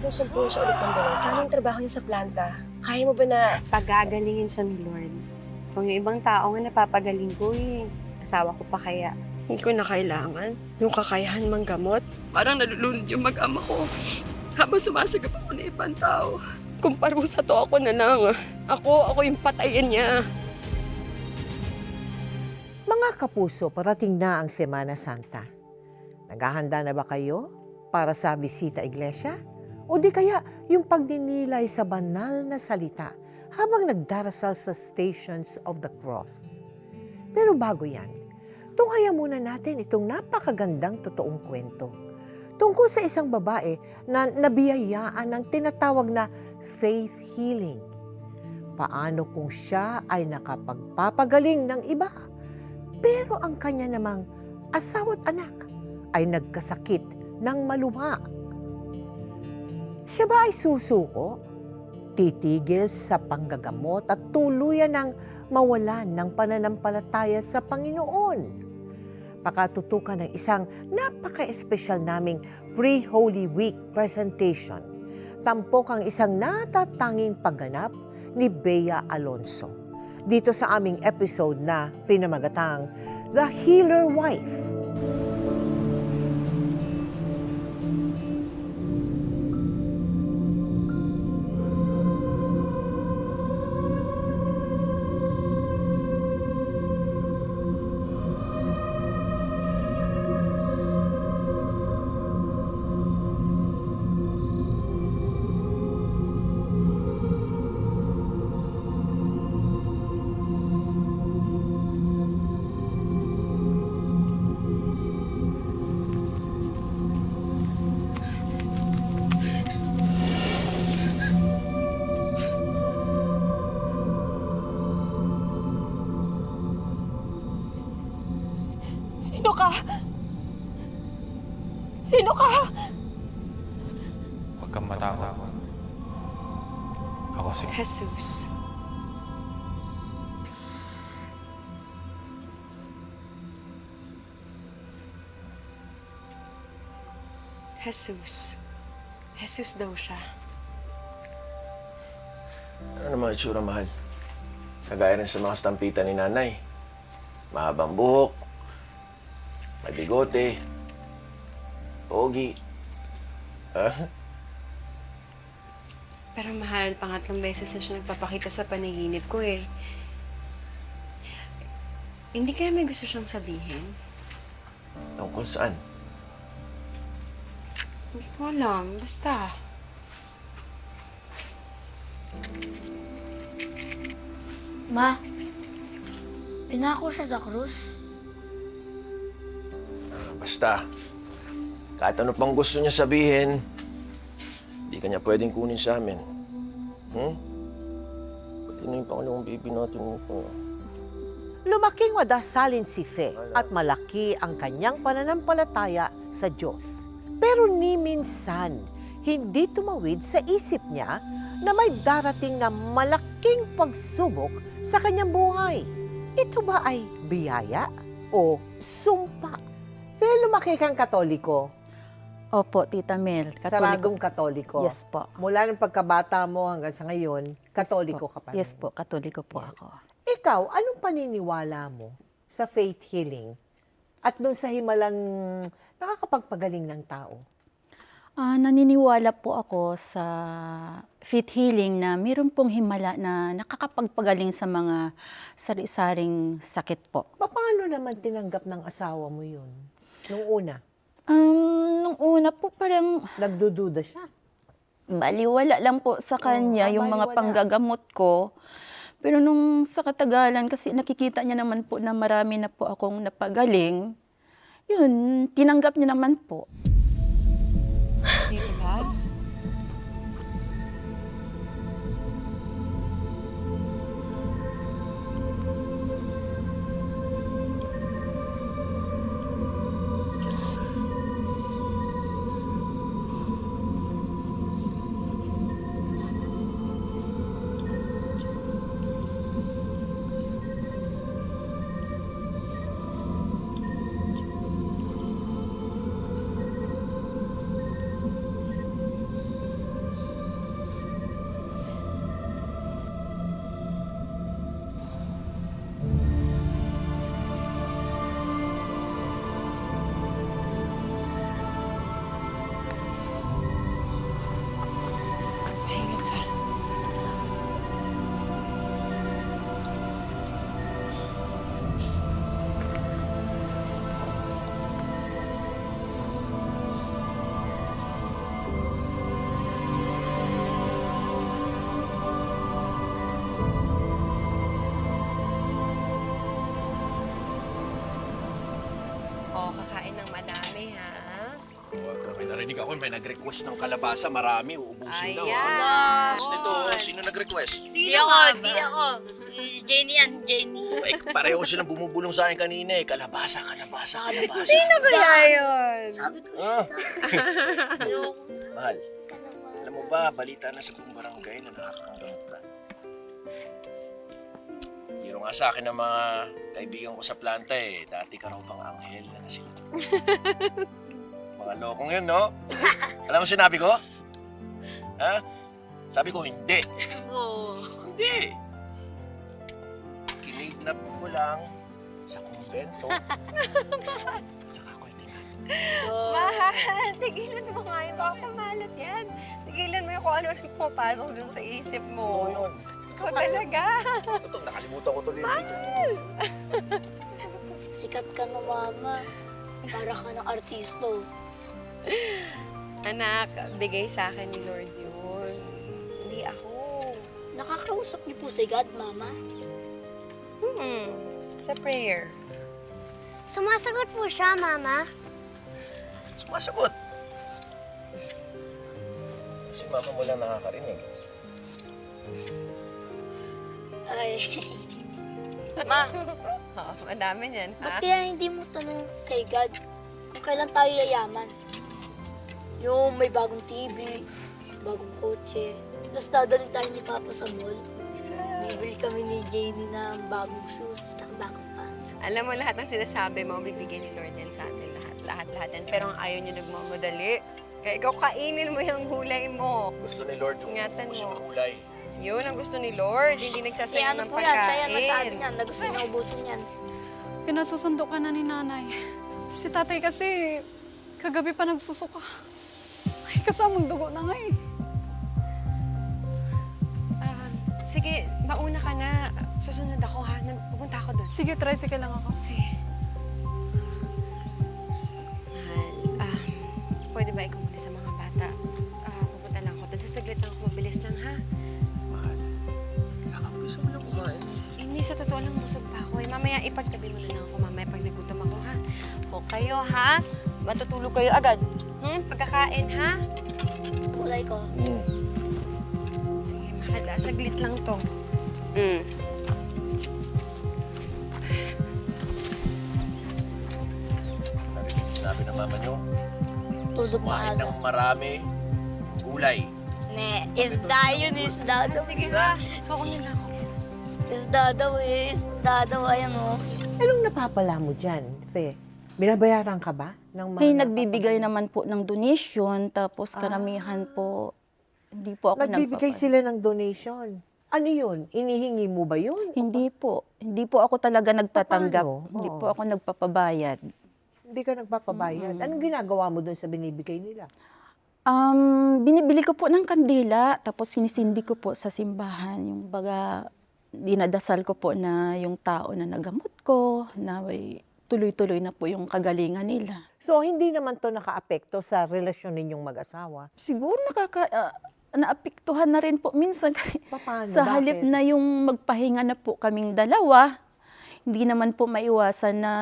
kung sumpuin siya ulit ng gawin. Paano yung trabaho niya sa planta? Kaya mo ba na... Pagagalingin siya ni Lord. Kung yung ibang tao nga napapagaling ko eh. Asawa ko pa kaya. Hindi ko na kailangan yung kakayahan manggamot. Parang nalulunod yung mag-ama ko habang sumasagap ako ng ibang tao. Kung parusa to, ako na lang. Ako yung patayin niya. Mga kapuso, parating na ang Semana Santa. Naghahanda na ba kayo para sa bisita iglesia? O di kaya yung pagdinilay sa banal na salita habang nagdarasal sa Stations of the Cross? Pero bago yan, tunghaya muna natin itong napakagandang totoong kwento tungkol sa isang babae na nabiyayaan ng tinatawag na faith healing. Paano kung siya ay nakapagpapagaling ng iba, pero ang kanya namang asawa't anak ay nagkasakit ng malubha? Siya ba ay susuko? Titigil sa panggagamot at tuluyan ng mawalan ng pananampalataya sa Panginoon? Pakatutukan ng isang napaka-espesyal naming pre-Holy Week presentation. Tampok ang isang natatanging pagganap ni Bea Alonso. Dito sa aming episode na pinamagatang The Healer Wife. Sino ka? Sino ka? Huwag kang matakot. Ako si... Jesus. Jesus. Jesus daw siya. Ano naman itsura, mahal? Kagaya rin sa mga stampitan ni nanay. Mahabang buhok, may bigote, pogi. Pero mahal, pangatlong beses na siya nagpapakita sa panaginip ko eh. Hindi kaya may gusto siyang sabihin? Tungkol saan? Hindi ko alam. Basta. Ma, pinako siya sa krus. Basta, kahit ano pang gusto niya sabihin, hindi ka niya pwedeng kunin sa amin. Pati na yung pangalawang baby natin po. Lumaking madasalin si Fe at malaki ang kanyang pananampalataya sa Diyos. Pero ni minsan, hindi tumawid sa isip niya na may darating na malaking pagsubok sa kanyang buhay. Ito ba ay biyaya o sumpa? Fe, lumaki kang Katoliko. Opo, Tita Mel. Saradong Katoliko. Yes po. Mula ng pagkabata mo hanggang sa ngayon, Katoliko ka pa rin. Yes po, Katoliko po ako. Ikaw, anong paniniwala mo sa faith healing at doon sa himalang nakakapagpagaling ng tao? Naniniwala po ako sa faith healing na mayroon pong himala na nakakapagpagaling sa mga sari-saring sakit po. Paano naman tinanggap ng asawa mo yun? Nung una, Nung una po parang nagdududa siya. baliwala lang po sa kanya yung mga baliwala. panggagamot ko. Pero nung sa katagalan, kasi nakikita niya naman po na marami na po akong napagaling, yun, tinanggap niya naman po. Diba? narinig ako, may nag-request ng kalabasa. Marami, uubusin daw. Ayan. Tapos nito, sino nag-request? Di ako. Si Jenny yan, Jenny. Ay, pareho silang bumubulong sa akin kanina eh. Kalabasa. Sino kaya yun? Sabi ko, Ah, ayoko. mahal. Alam mo ba, balita na sa buong barangay na nakakakamot na. Biro nga sa akin ng mga kaibigan ko sa planta eh. Dati ka raw bang anghel na nasilip. Mga lokong yun, no? Alam mo sinabi ko? Ha? Sabi ko, hindi. Oo. Hindi. Kinidnap ko lang sa kumbento. Tsaka ko itingan. Mahal, tigilan mo nga yun. Baka pamalat yan. Tigilan mo yung kung ano nang pumapasok dun sa isip Oo mo. yun. Ikaw talaga. Ito, nakalimutan ko tuloy dito. Sikat ka na, Mama. Para ka ng artisto. Anak, bigay sa akin ni Lord yun. Hindi ako. Nakakausap niyo po si God, Mama? Sa prayer. Sumasagot po siya, Mama. Sumasagot. Si mama mo lang nakakarinig. Ay. Ma, Oo, madami niyan, ha? ba't kaya hindi mo tanong kay God kung kailan tayo yayaman? Yung may bagong TV, bagong kotse, tapos dadalhin tayo ni Papa sa mall. Bibili kami ni Jenny ng bagong shoes, at bagong pants. Alam mo, lahat ng sinasabi mo, bibigyan ni Lord yan sa atin. Lahat yan. Pero ang ayaw niyo nagmamadali. Kaya ikaw kainin mo yung gulay mo. Gusto ni Lord yung Ingatan mo. yung kulay. Yun ang gusto ni Lord. Hindi Si nagsasayang ano ng po yan, siya yan, nagsabi pagkain. niyan, na gusto niya ubusin yan. Pinasusundo ka na ni nanay. Si tatay kasi, kagabi pa nagsusuka. Ay, kasamang dugo na nga eh. Sige, mauna ka na. Susunod ako, ha? Pupunta ako doon. Sige, tricycle lang ako. Sige. Mahal, pwede ba ikaw muna sa mga bata? Pupunta lang ako doon. Sasaglit lang ako. Mabilis lang, ha? Mahal. Nakakabisa mo lang kumain. Hindi, sa totoo lang busog pa ako. Mamaya ipagtabi mo na lang ako. Mamaya pag nagutom ako, ha? O kayo, ha? Matutulog kayo agad. Pagkakain, ha? Kulay ko. Sige, mahal, saglit lang to. Sabi ng mama nyo, Tulog kumain maaga. ng marami gulay. Ne, isda yun, isda daw. Sige, ha? Ako na lang ako. Isda daw eh, isda daw, ayan o. Anong napapala mo dyan, Fe? Binabayaran ka ba? Ng mga May nagbibigay naman po ng donation, tapos karamihan po, hindi po ako Nagbibigay sila ng donation. Ano yun? Inihingi mo ba yun? Hindi po. Hindi po ako talaga nagtatanggap. Paano? Hindi Oo. po ako nagpapabayad. Hindi ka nagpapabayad. Anong ginagawa mo dun sa binibigay nila? Binibili ko po ng kandila, tapos sinisindi ko po sa simbahan. Yung baga, dinadasal ko po na yung tao na nagamot ko, na may tuloy-tuloy na po yung kagalingan nila. So, hindi naman to nakaapekto sa relasyon ninyong mag-asawa? Siguro naapektuhan na rin po minsan. Paano? Sa halip na yung magpahinga na po kaming dalawa, hindi naman po maiwasan na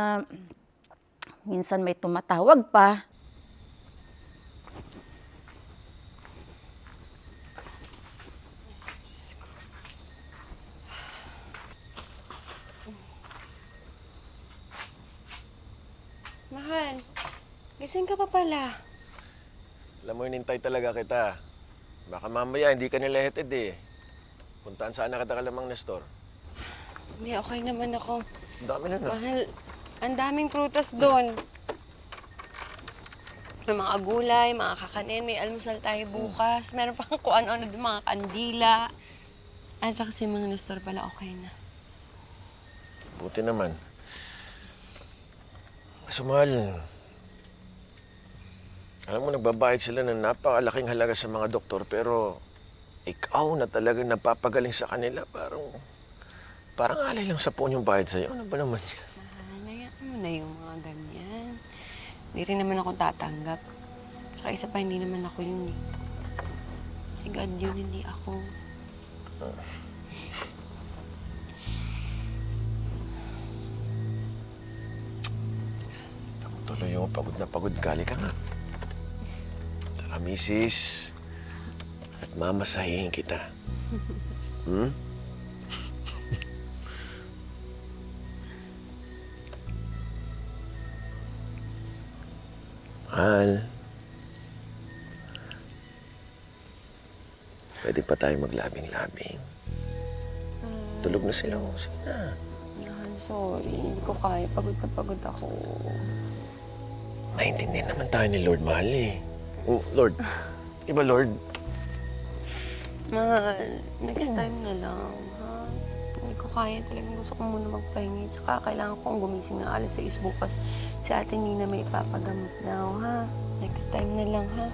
minsan may tumatawag pa. Mahal, gising ka pa pala. Alam mo, inintay talaga kita. Baka mamaya hindi ka nila hatid eh. Puntaan sana kita kalamang Nestor. Hindi, okay naman ako. Ang dami na na. Mahal, ang daming prutas doon. May mga gulay, mga kakanin, may almusal tayo bukas. Meron pang kung ano-ano doon, mga kandila. At saka si mga Nestor pala, okay na. Buti naman. Kaso mahal, alam mo, nagbabayad sila ng napakalaking halaga sa mga doktor, pero ikaw na talagang nagpapagaling sa kanila, parang alay lang sa puon yung bayad sa'yo. Ano ba naman yan? Hayaan mo na yung mga ganyan. Hindi rin naman ako tatanggap. Tsaka isa pa, hindi naman ako yun eh. Si God yun, hindi ako. Tuloy yung pagod na pagod. Gali ka nga. misis. At mamasahihin kita. Hmm? Mahal. Pwede pa tayo maglabing-labing. Tulog na sila. Oh. Sige na. Mahal, sorry. Hindi ko kaya. Pagod na pagod ako. Naintindihan naman tayo ni Lord, mahal eh. Oh, Lord. Iba, Lord. Mahal, next time na lang, ha? Hindi ko kaya. Talagang gusto ko muna magpahingi. Tsaka kailangan kong gumising na alas 6 bukas. Si Ate Nina may ipapagamot daw, ha? Next time na lang, ha?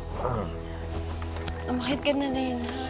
Umakit ka na rin, ha?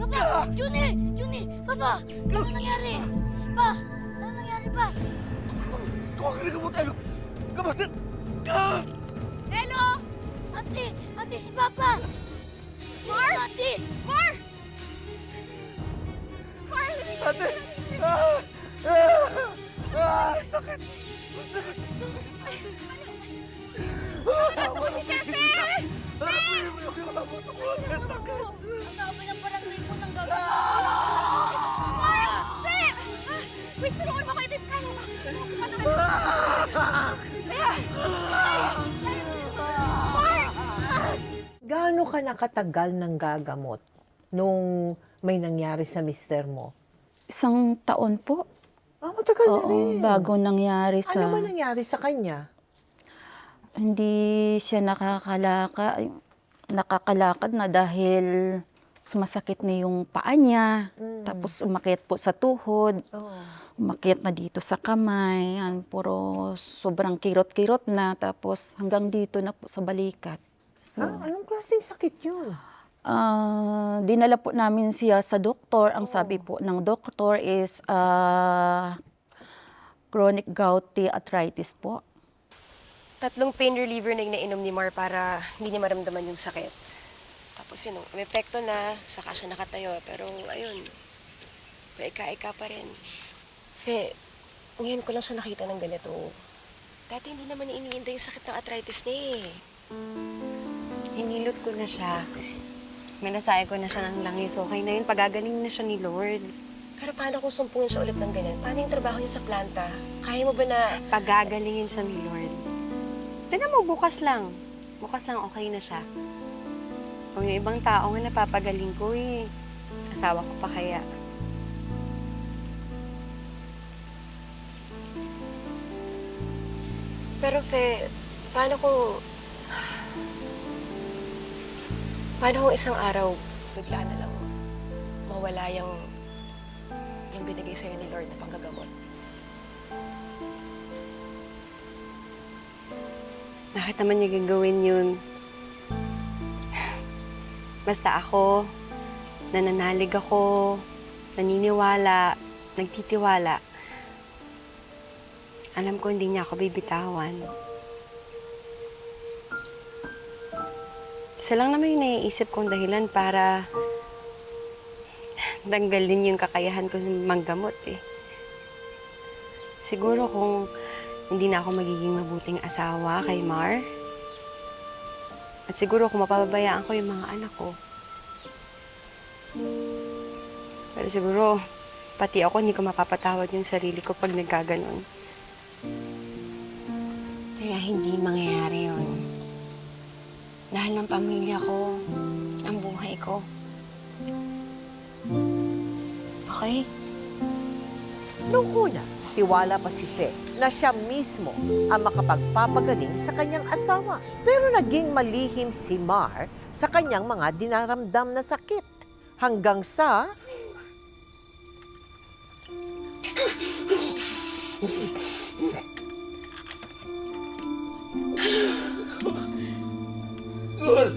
Papa! Juni! Juni! Papa! Ano nangyari? Pa! Ano nangyari, pa? Tuwag ka na gamot, Gamot! Hello! Ate! Ate, si Papa! Mar! Ate! Mar! Mar! Ate! Sakit! Nasa ko si Pepe! Ang dami ng barangay mo nang Mar! Pe! Wait, tulungan mo kayo, Dave. Kaya mo. Gaano ka nakatagal ng gagamot nung may nangyari sa mister mo? 1 taon po. Ah, matagal na Oo, rin. bago nangyari sa... Ano ba nangyari sa kanya? Hindi siya nakakalakad na dahil sumasakit na yung paa niya. Tapos umakyat po sa tuhod. Oh. Umakyat na dito sa kamay. Yan, puro sobrang kirot-kirot na. Tapos hanggang dito na po sa balikat. So, Anong klaseng sakit yun? dinala po namin siya sa doktor. Ang sabi po ng doktor is chronic gouty arthritis po. 3 pain reliever na inainom ni Mar para hindi niya maramdaman yung sakit. Tapos yun, may epekto na, saka siya nakatayo. Pero ayun, may ika-ika pa rin. Fe, ngayon ko lang siya nakita ng ganito. Dati hindi naman niya iniinda yung sakit ng arthritis niya eh. Hinilot ko na siya. Minasaya ko na siya ng langis. Okay na yun. Pagagaling na siya ni Lord. Pero paano kung sumpungin siya ulit ng ganyan? Paano yung trabaho niya sa planta? Kaya mo ba na... Pagagalingin siya ni Lord. Tignan mo, bukas lang. Bukas lang, okay na siya. Kung yung ibang tao nga napapagaling ko eh. Asawa ko pa kaya. Pero Fe, paano kung isang araw, bigla na lang mawala yung binigay sa'yo ni Lord na panggagamot? Bakit naman niya gagawin yun? Basta ako, nananalig ako, naniniwala, nagtitiwala. Alam ko hindi niya ako bibitawan. Isa lang naman yung naiisip kong dahilan para tanggalin yung kakayahan ko manggamot eh. Siguro kung hindi na ako magiging mabuting asawa kay Mar. At siguro kung mapapabayaan ko yung mga anak ko. Pero siguro, pati ako hindi ko mapapatawad yung sarili ko pag nagkaganon. Kaya hindi mangyayari yun. Dahil ng pamilya ko, ang buhay ko. Okay? Noong una, tiwala pa si Fe na siya mismo ang makapagpapagaling sa kanyang asawa. Pero naging malihim si Mar sa kanyang mga dinaramdam na sakit. Hanggang sa... God!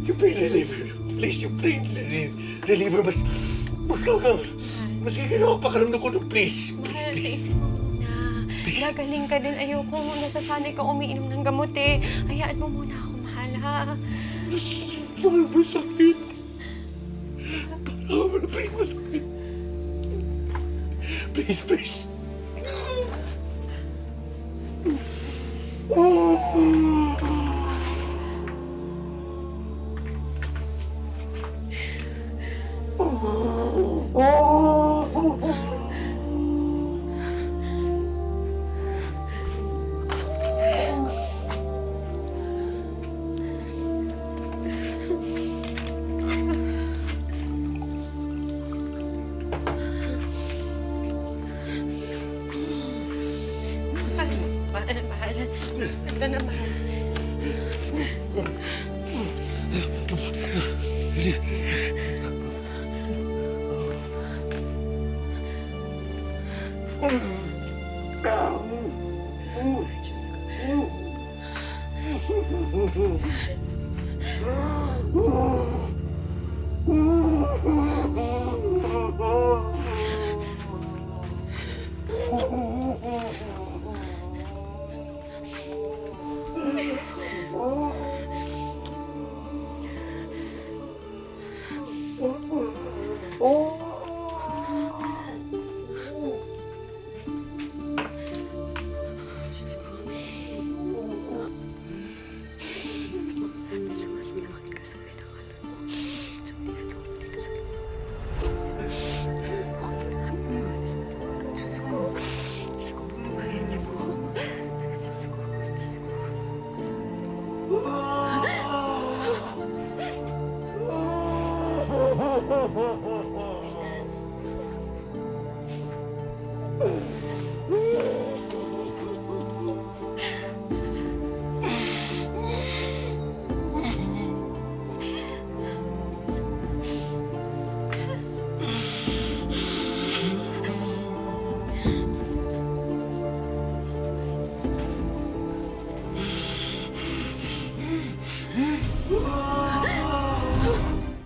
Yung pain reliever. Please, yung pain reliever. Mas gagawin pa karamdam ko doon, please. Mahal, tiisin mo muna. Gagaling ka din. Ayoko, nasasanay ka umiinom ng gamot eh. Hayaan mo muna ako, mahal, ha? Parang masakit. Parang please, masakit. Please, please. Mahal. Ito na, mahal.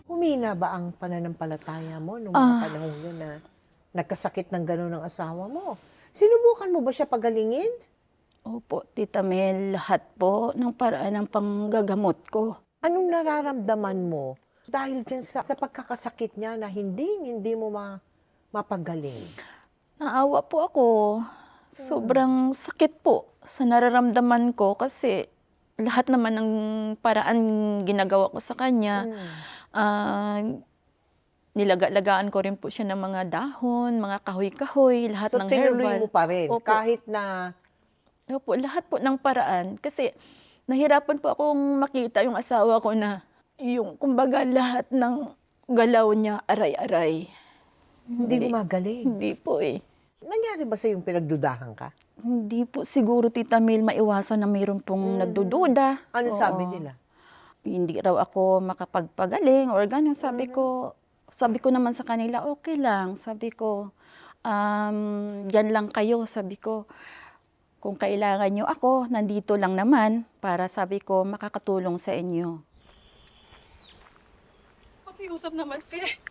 Humina ba ang pananampalataya mo nung mga panahon yun na nagkasakit ng gano'n ng asawa mo? Sinubukan mo ba siya pagalingin? Opo, Tita Mel, lahat po ng paraan ng panggagamot ko. Anong nararamdaman mo dahil dyan sa pagkakasakit niya na hindi mo mapagaling? Naawa po ako. Sobrang sakit po sa nararamdaman ko kasi lahat naman ng paraan ginagawa ko sa kanya. Nilaga-lagaan ko rin po siya ng mga dahon, mga kahoy-kahoy, lahat So ng tinuloy herbal. mo pa rin Opo. kahit na... Opo, lahat po ng paraan. Kasi nahirapan po akong makita yung asawa ko na yung kumbaga lahat ng galaw niya aray-aray. Hindi gumagaling. Hindi po eh. Nangyari ba sa yung pinagdudahan ka? Hindi po siguro, Tita Mel, maiwasan na mayroon pong nagdududa. Ano Oo. sabi nila? Hindi raw ako makapagpagaling or gano'n. Sabi ko naman sa kanila, okay lang. Sabi ko, dyan lang kayo. Sabi ko, kung kailangan nyo ako, nandito lang naman para sabi ko, makakatulong sa inyo. Pakiusap naman, Fe.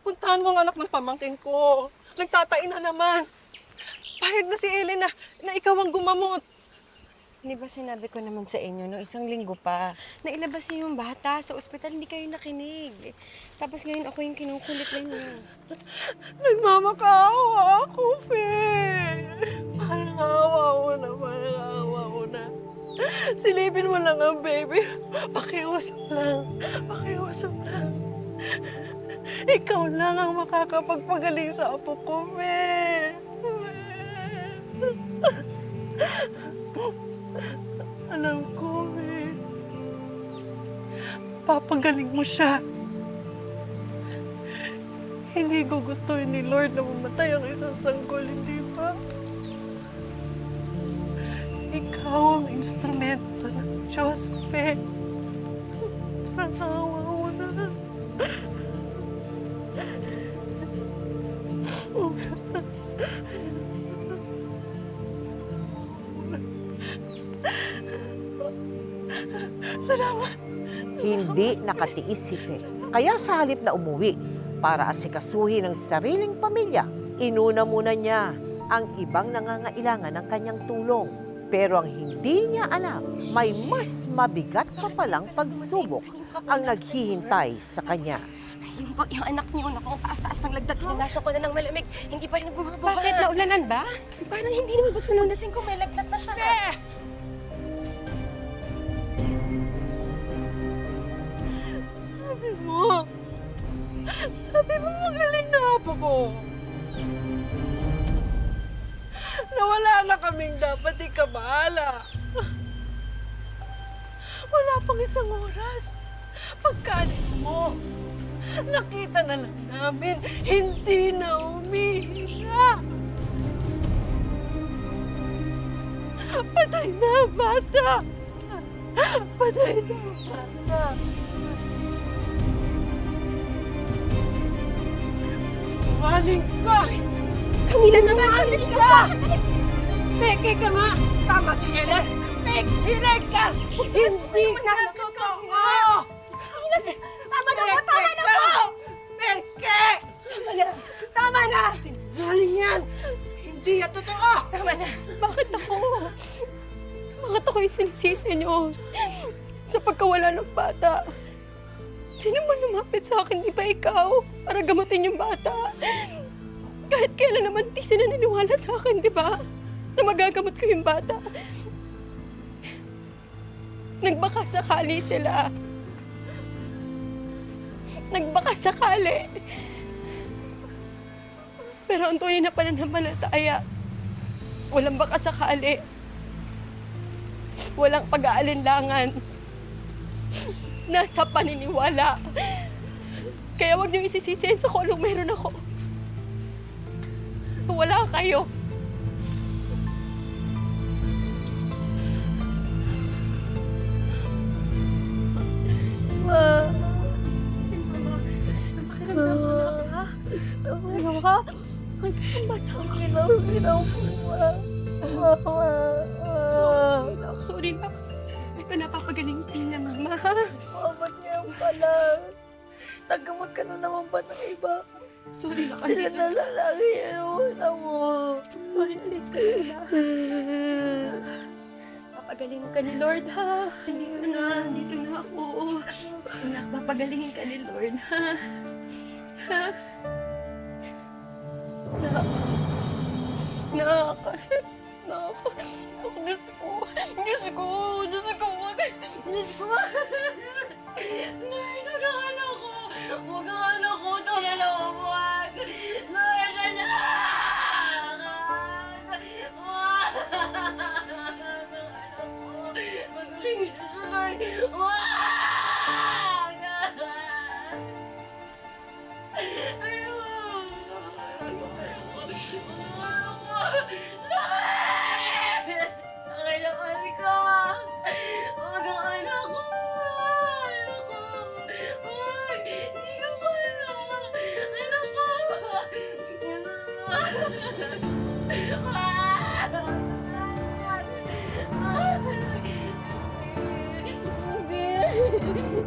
Puntahan mo ang anak ng pamangkin ko. Nagtatain na naman. Pahig na si Ellen na ikaw ang gumamot. Hindi ba sinabi ko naman sa inyo, no, isang linggo pa, nailabas niyo yung bata sa ospital, hindi kayo nakinig. Tapos ngayon ako yung kinukulit ninyo. Nagmamakaawa ako, Fe. Parang awa mo na. Silipin mo lang ang baby. Pakiusap lang. Ikaw lang ang makakapagpagaling sa apo ko, Fe. Alam ko, eh. Papagaling mo siya. Hindi ko gusto ni Lord na mamatay ang isang sanggol, hindi ba? Ikaw ang instrumento ng Diyos, Fe. Nanawa mo na. Salamat. Hindi nakatiis si Fe. Kaya sa halip na umuwi para asikasuhin ang sariling pamilya, inuna muna niya ang ibang nangangailangan ng kanyang tulong. Pero ang hindi niya alam, may mas mabigat pa palang pagsubok ang naghihintay sa kanya. Yung anak niyo, naku, ang taas-taas ng lagdat, hinanasan ko na ng malamig. Hindi pa rin bumababa. Bakit? Naulanan ba? Parang hindi naman ba sununatin kung may lagdat na siya? Sabi mo magaling na apo ko. Nawala na kaming dapat ikabahala. Wala pang isang oras. Pagkaalis mo, nakita na lang namin, hindi na umihinga. Patay na ang bata. Patay na ang bata. Sinungaling ka! Camila naman! Sinungaling ka! Peke ka nga! Tama si Ellen! Peke ka! Hindi ka totoo! Camila, tama na po! Tama na po! Peke! Tama na! Tama na! Sinungaling yan! Hindi yan totoo! Tama na! Bakit ako? Bakit ako yung sinisisi niyo? Sa pagkawala ng bata. Sino man lumapit sa akin, di ba ikaw? Para gamutin yung bata. Kahit kailan naman di sila naniwala sa akin, di ba? Na magagamot ko yung bata. Nagbaka sakali sila. Nagbaka sakali. Pero ang tunay na pananampalataya, walang baka sakali. Walang pag-aalinlangan. Nasa paniniwala. Kaya huwag niyong isisisihin sa kung anong meron ako. Wala kayo. Ma. Pakiramdam mo na, ha? Ano ka? Magkakamba na ako. Ginaw po, Sorry, nak. Ito, napapagaling ka niya, mama, ha? Ba't ngayon pala? Nagamot ka na naman ba ng iba? Sorry, nak. Sila na lalaki yun. Mo. Sorry, alis ka na. Papagaling ka ni Lord, ha? Dito na ako. Anak, papagalingin ka ni Lord, ha? Ha? Nak. Diyos ko. Lord, nag-aanak ko. Mag-aanak ko. Ito na naman. Lord, magaling na siya, Lord.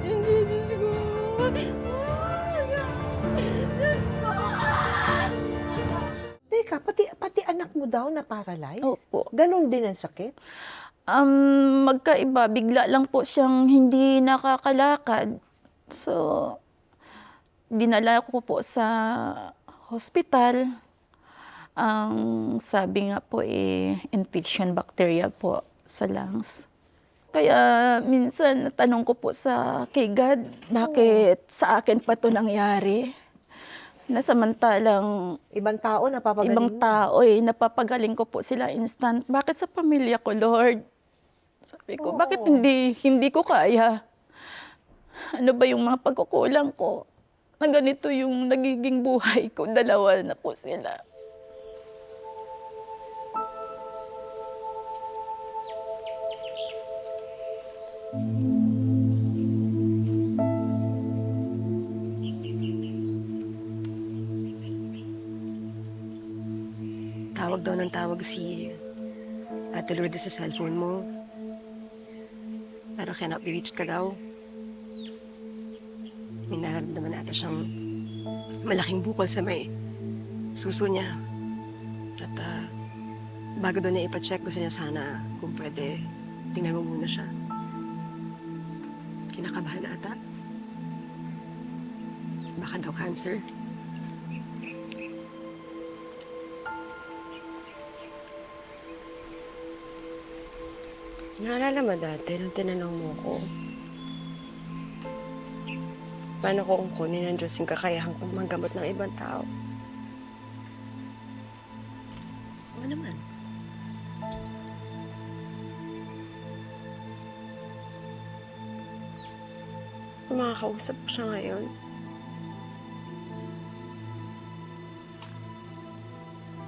Hindi, Diyos ko. Teka, pati anak mo daw na paralyzed? Opo. Ganon din ang sakit? Magkaiba. Bigla lang po siyang hindi nakakalakad. So, dinala ko po sa hospital. Ang sabi nga po infection bacteria po sa lungs. Kaya minsan natanong ko po kay God, bakit sa akin pa to nangyari? Na samantalang Ibang tao napapagaling ibang mo. tao napapagaling ko po sila instant. Bakit sa pamilya ko, Lord? Sabi ko, bakit hindi ko kaya? Ano ba yung mga pagkukulang ko? Na ganito yung nagiging buhay ko, dalawa na po sila. Tawag daw ng tawag si Ate Lourdes sa cellphone mo. Pero cannot be reached ka daw. May nararamdaman ata siyang malaking bukol sa may suso niya. At bago daw niya ipacheck, gusto niya sana kung pwede tingnan mo muna siya. Kinakabahan ata. Baka daw cancer. Naalala mo dati nung tinanong mo ko, paano ko kunin ng Diyos yung kakayahan kong manggamot ng ibang tao? Oo naman. Kung makakausap ko siya ngayon,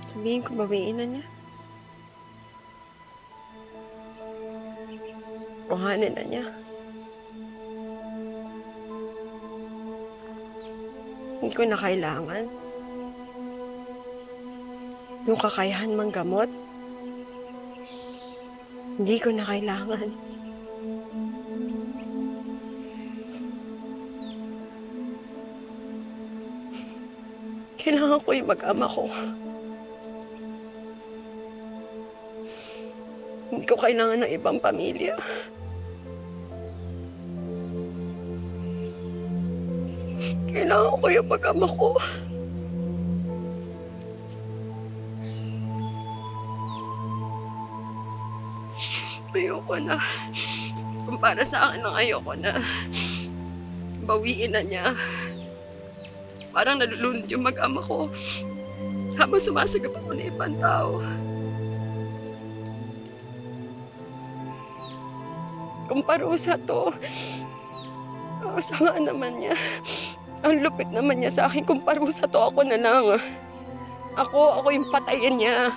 sabihin ko bawiin na niya. Kuhanin na niya. Hindi ko na kailangan. Yung kakayahan manggamot, hindi ko na kailangan. Kailangan ko yung mag-ama ko. Hindi ko kailangan ng ibang pamilya. Kailangan ko yung mag-ama ko. Ayoko na. Kung para sa akin lang ayoko na. Bawiin na niya. Parang nalulunod yung mag-ama ko. Habang sumasagap ako ng ibang tao. Kung parusa to, sama naman niya. Ang lupit naman niya sa akin. Kung parusa to, ako na lang. Ako yung patayin niya.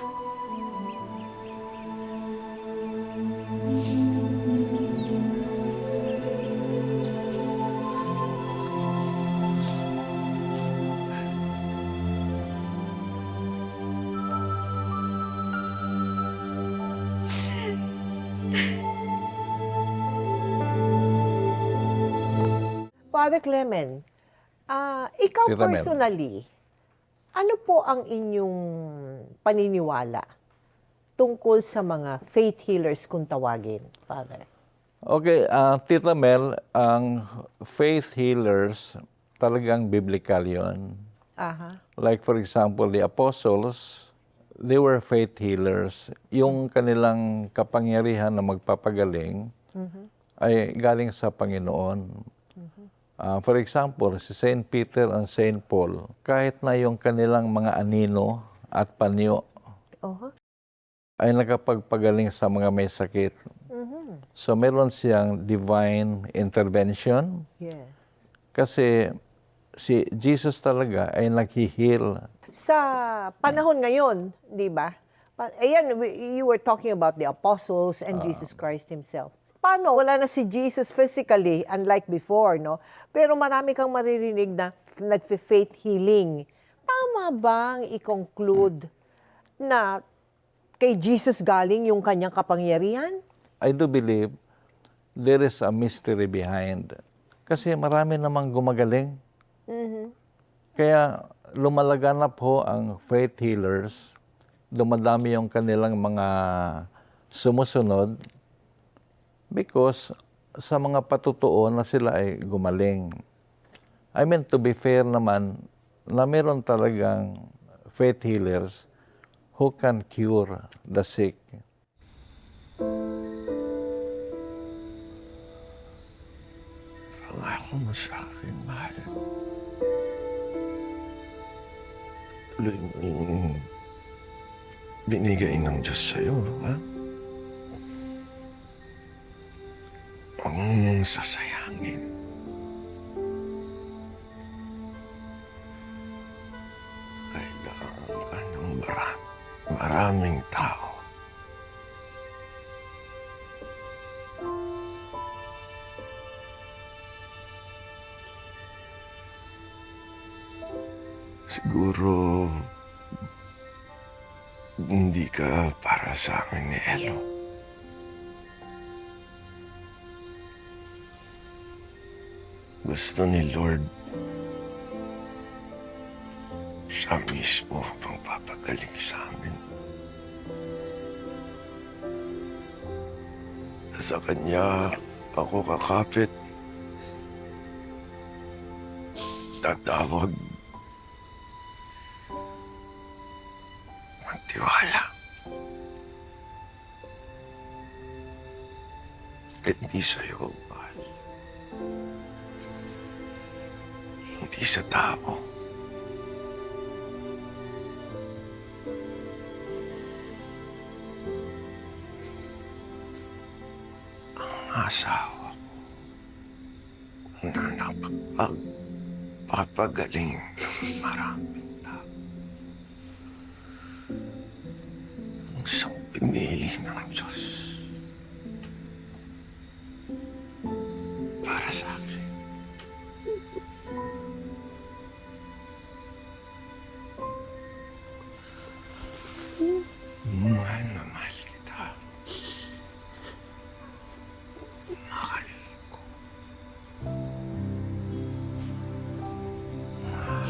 Father Clement, ikaw Tita Mel. personally, ano po ang inyong paniniwala tungkol sa mga faith healers kung tawagin, Father? Okay, Tita Mel, ang faith healers talagang biblical yon. Aha. Like for example, the apostles, they were faith healers. Yung kanilang kapangyarihan na magpapagaling ay galing sa Panginoon. For example, si Saint Peter and Saint Paul, kahit na yung kanilang mga anino at panyo Oho. ay nakapagpagaling sa mga may sakit. So meron siyang divine intervention Yes. kasi si Jesus talaga ay nag-heal. Sa panahon ngayon, di ba? Ayan, you were talking about the apostles and Jesus Christ Himself. Paano? Wala na si Jesus physically, unlike before, no? Pero marami kang maririnig na nagfe-faith healing. Tama bang i-conclude na kay Jesus galing yung kanyang kapangyarihan? I do believe there is a mystery behind. Kasi marami namang gumagaling. Kaya lumalaganap ho ang faith healers, dumadami yung kanilang mga sumusunod because sa mga patutuo na sila ay gumaling. I mean, to be fair naman, na meron talagang faith healers who can cure the sick. Pangako mo sa akin, mahal. Tuloy mo yung binigay ng Diyos sa'yo, ha? Huwag mong sasayangin. Kailangan ka ng maraming tao. Siguro hindi ka para sa amin ni Elo. Gusto ni Lord siya mismo ang papagaling sa amin. Sa kanya ako kakapit. Tatawag. Magtiwala. Hindi sa'yo, mahal. Hindi sa tao. Ang asawa ko na nakapagpapagaling ng maraming tao. Ang isang pinili ng Diyos para sa akin. Mahal na mahal kita. Mahal ko. Mahal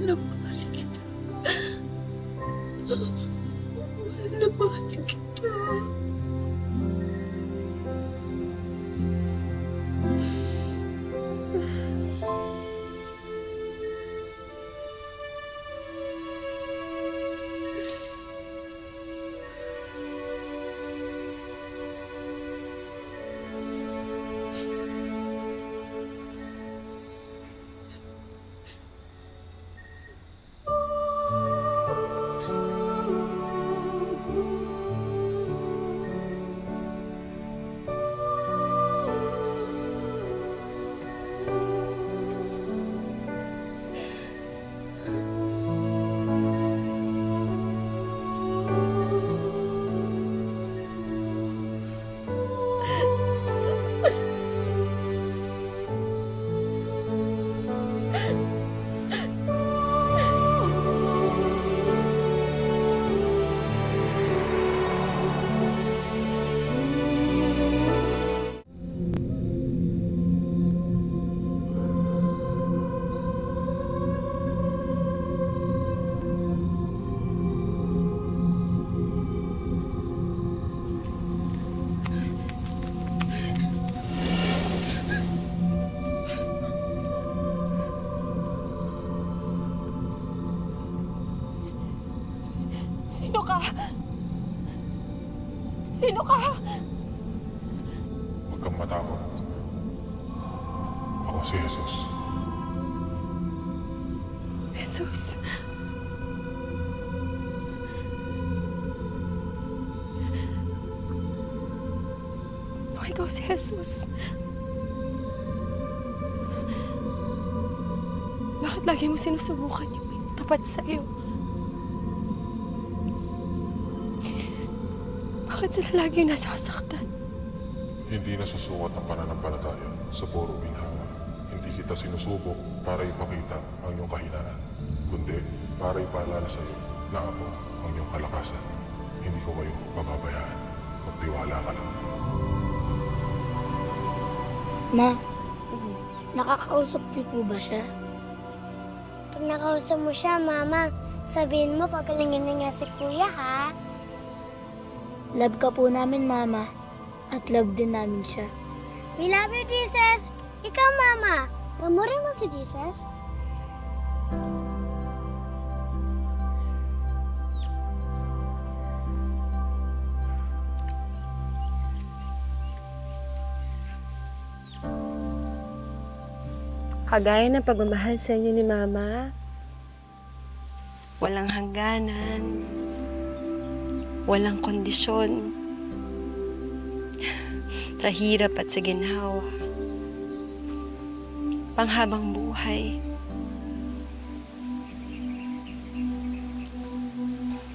na mahal kita. Mahal na mahal kita. Sino ka? Sino ka? Huwag kang matakot. Ako si Jesus. Jesus. Ikaw si Jesus. Bakit lagi mo sinusubukan yung may tapat sa'yo? Bakit sila lagi nasasaktan? Hindi nasusukat ang pananampalataya sa puro ginhawa. Hindi kita sinusubok para ipakita ang iyong kahinaan, kundi para ipaalala sa iyo na ako ang iyong kalakasan. Hindi ko kayo pababayaan. Magtiwala ka lang. Ma, nakakausap niyo po ba siya? Pag nakausap mo siya, Mama, sabihin mo pagalingin na niya si Kuya, ha? Love ka po namin, Mama. At love din namin siya. We love you, Jesus! Ikaw, Mama, namurin mo si Jesus? Kagaya ng pagmamahal sa inyo ni Mama. Walang hangganan. Walang kondisyon. Sa hirap at sa ginhawa. Panghabang buhay.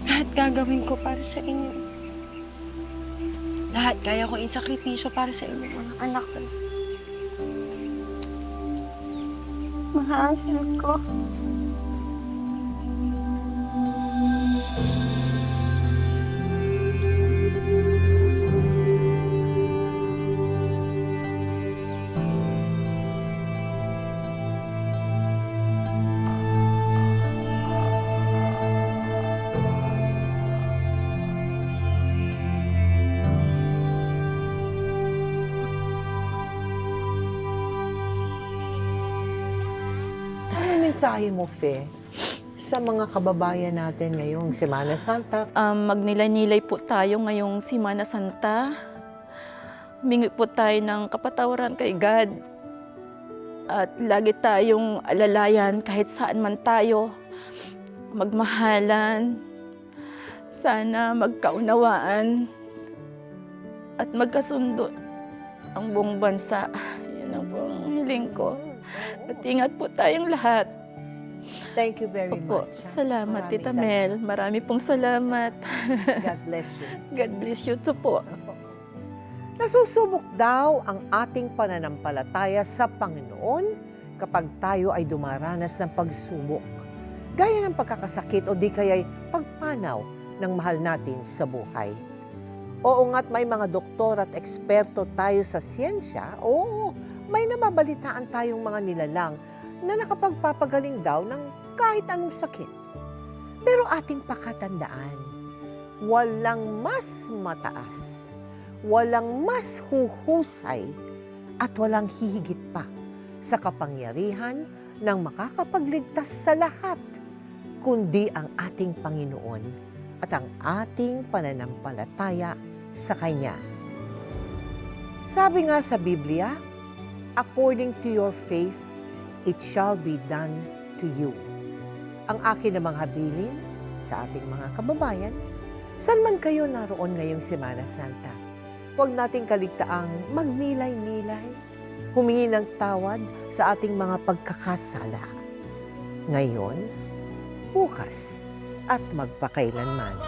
Lahat gagawin ko para sa inyo. Lahat kaya ko isakripisyo para sa inyo, mga anak ko. Mga anghel ko. Ano mensahe mo, Fe, sa mga kababayan natin ngayong Semana Santa? Magnilay-nilay po tayo ngayong Semana Santa. Humingi po tayo ng kapatawaran kay God. At lagi tayong alalayan kahit saan man tayo. Magmahalan. Sana magkaunawaan. At magkasundo ang buong bansa. Yan ang buong hiling ko. At ingat po tayong lahat. Thank you very Opo, much. salamat, Maraming Tita Mel. Marami pong salamat. God bless you. God bless you too po. Nasusubok daw ang ating pananampalataya sa Panginoon kapag tayo ay dumaranas ng pagsubok, gaya ng pagkakasakit o di kaya'y pagpanaw ng mahal natin sa buhay. Oo nga't may mga doktor at eksperto tayo sa siyensya, oo, may nababalitaan tayong mga nilalang na nakapagpapagaling daw ng kahit anong sakit. Pero ating pakatandaan, walang mas mataas, walang mas huhusay, at walang hihigit pa sa kapangyarihan ng makakapagligtas sa lahat, kundi ang ating Panginoon at ang ating pananampalataya sa Kanya. Sabi nga sa Biblia, according to your faith, it shall be done to you. Ang akin namang habilin sa ating mga kababayan, saan man kayo naroon ngayong Semana Santa, huwag nating kaligtaang magnilay-nilay, humingi ng tawad sa ating mga pagkakasala. Ngayon, bukas, at magpakailanman.